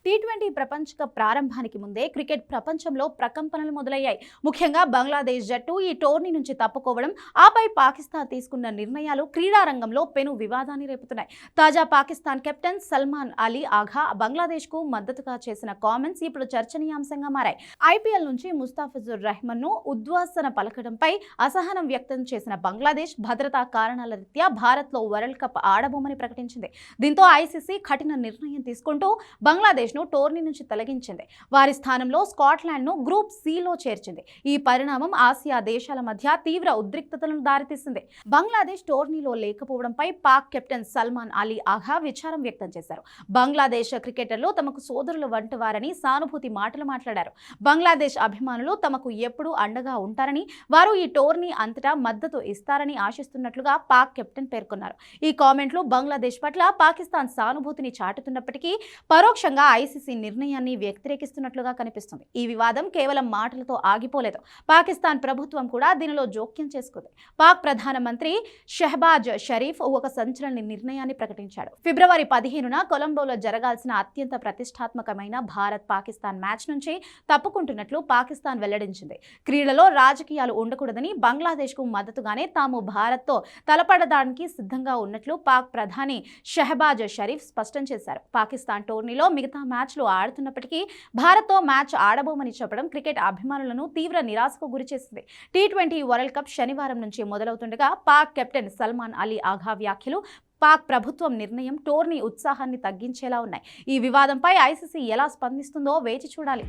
T20 ప్రపంచ cup ప్రారంభానికి ముందే క్రికెట్ ప్రపంచంలో ప్రకంపనలు మొదలయ్యాయి. ముఖ్యంగా బంగ్లాదేశ్ జట్టు ఈ టోర్నీ నుంచి తప్పుకోవడం, ఆపై పాకిస్తాన్ తీసుకున్న నిర్ణయాలు క్రీడా రంగంలో పెను వివాదాన్ని రేపుతున్నాయి. తాజా పాకిస్తాన్ కెప్టెన్ సల్మాన్ అలీ ఆఘా బంగ్లాదేశ్కు మద్దతుగా చేసిన కామెంట్స్ ఇప్పుడు చర్చనీయాంశంగా మారాయి. ఐపీఎల్ నుంచి ముస్తాఫిజుర్ రెహమాన్ను ఉద్వాసన పలకడంపై అసహనం వ్యక్తం చేసిన బంగ్లాదేశ్ భద్రతా కారణాల రీత్యా భారత్లో వరల్డ్ కప్ ఆడబోమని ప్రకటించింది. దీంతో ఐసీసీ కఠిన నిర్ణయం తీసుకుంటూ బంగ్లాదేశ్ టోర్నీ నుంచి తొలగించింది. వారి స్థానంలో స్కాట్లాండ్ ను గ్రూప్ సిలో చేర్చింది. ఈ పరిణామం ఆసియా దేశాల మధ్య తీవ్ర ఉద్రిక్తతలను దారితీసింది. బంగ్లాదేశ్ టోర్నీలో లేకపోవడంపై పాక్ కెప్టెన్ సల్మాన్ అలీ ఆఘా విచారం వ్యక్తం చేశారు. బంగ్లాదేశ్ క్రికెటర్లు తమకు సోదరుల వంటి వారని సానుభూతి మాటలు మాట్లాడారు. బంగ్లాదేశ్ అభిమానులు తమకు ఎప్పుడూ అండగా ఉంటారని, వారు ఈ టోర్నీ అంతటా మద్దతు ఇస్తారని ఆశిస్తున్నట్లుగా పాక్ కెప్టెన్ పేర్కొన్నారు. ఈ కామెంట్లు బంగ్లాదేశ్ పట్ల పాకిస్తాన్ సానుభూతిని చాటుతున్నప్పటికీ పరోక్షంగా ఐసీసీ నిర్ణయాన్ని వ్యతిరేకిస్తున్నట్లుగా కనిపిస్తుంది. ఈ వివాదం కేవలం మాటలతో ఆగిపోలేదు. పాకిస్తాన్ ప్రభుత్వం కూడా దీనిలో జోక్యం చేసుకుంది. పాక్ ప్రధానమంత్రి షెహబాజ్ షరీఫ్ ఒక సంచలన నిర్ణయాన్ని ప్రకటించాడు. ఫిబ్రవరి 15న కొలంబోలో జరగాల్సిన అత్యంత ప్రతిష్టాత్మకమైన భారత్ పాకిస్తాన్ మ్యాచ్ నుంచి తప్పుకుంటున్నట్లు పాకిస్తాన్ వెల్లడించింది. క్రీడలో రాజకీయాలు ఉండకూడదని, బంగ్లాదేశ్కు మద్దతుగానే తాము భారత్తో తలపడడానికి సిద్ధంగా ఉన్నట్లు పాక్ ప్రధాని షెహబాజ్ షరీఫ్ స్పష్టం చేశారు. పాకిస్తాన్ టోర్నీలో మిగతా మ్యాచ్లు ఆడుతున్నప్పటికీ భారత్తో మ్యాచ్ ఆడబోమని చెప్పడం క్రికెట్ అభిమానులను తీవ్ర నిరాశకు గురిచేసింది. టీ20 వరల్డ్ కప్ శనివారం నుంచి మొదలవుతుండగా పాక్ కెప్టెన్ సల్మాన్ అలీ ఆఘా వ్యాఖ్యలు, పాక్ ప్రభుత్వం నిర్ణయం టోర్నీ ఉత్సాహాన్ని తగ్గించేలా ఉన్నాయి. ఈ వివాదంపై ఐసీసీ ఎలా స్పందిస్తుందో వేచి చూడాలి.